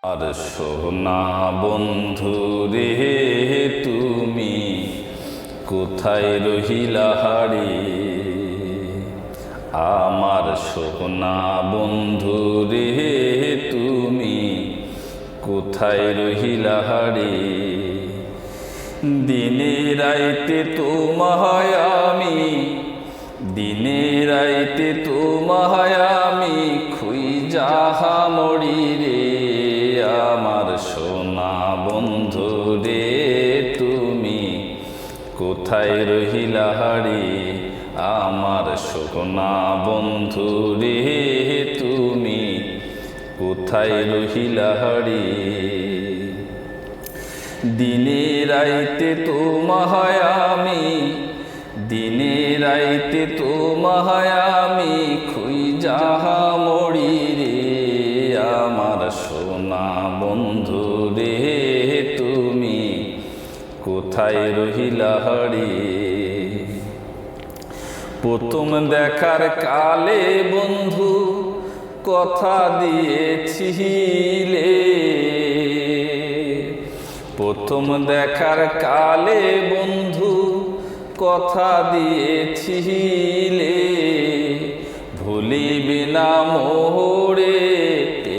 আর সোনা বন্ধু রে তুমি কোথায় রহিলা হারি, আমার সোনা বন্ধু রে তুমি কোথায় রহিলা হারি। দিনে রাইতে তোমায় আমি, দিনে রাইতে তোমায় আমি খুঁজা মরি রে, আমার সোনা বন্ধু রে তুমি কোথায় রহিলা হারি, আমার সোনা বন্ধু রে তুমি কোথায় রহিলা হারি। দিনে রাইতে তোমায় আমি, দিনে রাইতে তোমায় আমি খুঁজা মরি রে, আমার সোনা বন্ধু রে তুমি কোথায় রহিলা হারি। প্রথম দেখার কালে বন্ধু কথা দিয়েছিলে, প্রথম দেখার কালে বন্ধু কথা দিয়েছিলে, ভুলিবে না মোরে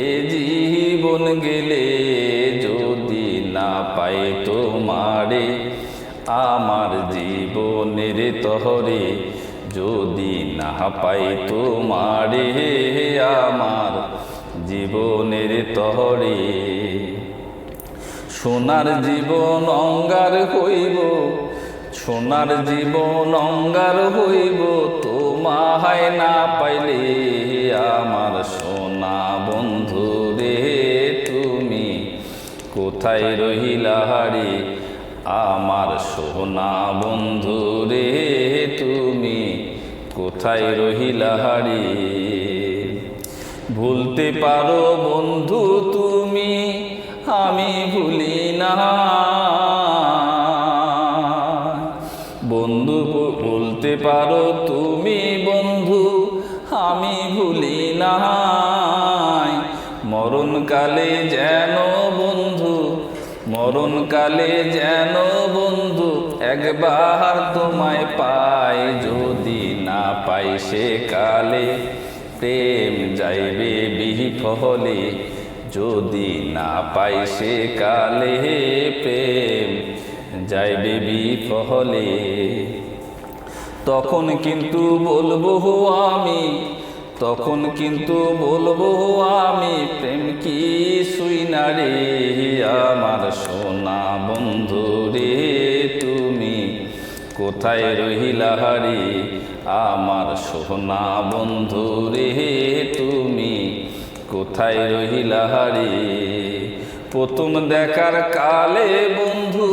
এ জীবন গেলে, যদি না পাই তোমারে আমার জীবনের তহরে, যদি না পাই তোমারে আমার জীবনের তহরে। সোনার জীবন অঙ্গার হইব, সোনার জীবন অঙ্গার হইব তোমায় না পাইলে, আমার সোনা বন্ধু রে তুমি কোথায় রহিলা হারি, আমার সোনা বন্ধু রে তুমি কোথায় রহিলা হারি। ভুলতে পারো বন্ধু তুমি, আমি ভুলি না, বন্ধু বলতে পারো তুমি বন্ধু, আমি ভুলি না, মরণকালে যেন বন্ধু, মরণকালে যেন বন্ধু একবার তোমায় পাই, যদি না পাই সে কালে প্রেম যাইবে বিফলে, যদি না পাই সে কালে প্রেম যাইবে বিফলে। তখন কিন্তু বলবো আমি, তখন কিন্তু বলবো আমি প্রেম কি শুই না রে, আমার সোনা বন্ধু রে তুমি কোথায় রহিলা হারি, আমার সোনা বন্ধু রে তুমি কোথায় রহিলা হারি। প্রথম দেখার কালে বন্ধু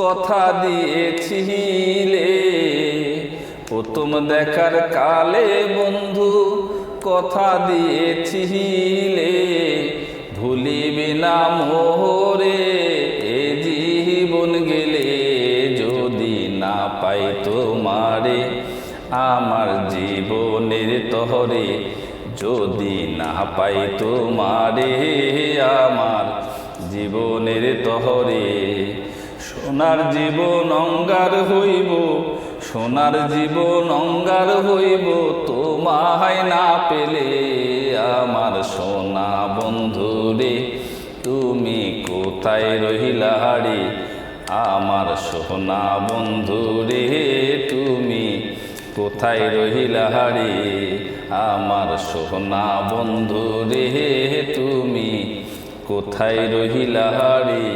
কথা দিয়েছিলে, প্রথম দেখার কালে বন্ধু কথা দিয়েছিলে, ভুলিবে না মোরে এ জীবন গেলে, যদি না পাই তোমারে আমার জীবনের তহরে, যদি না পাই তোমারে আমার জীবনের তহরে। সোনার জীবন অঙ্গার হইব, সোনার জীবন অঙ্গার হইব তোমায় না পেলে, আমার সোনা বন্ধু রে তুমি কোথায় রহিলা হারি, আমার সোনা বন্ধু রে তুমি কোথায় রহিলা হারি, আমার সোনা বন্ধু রে তুমি কোথায় রহিলা হারি।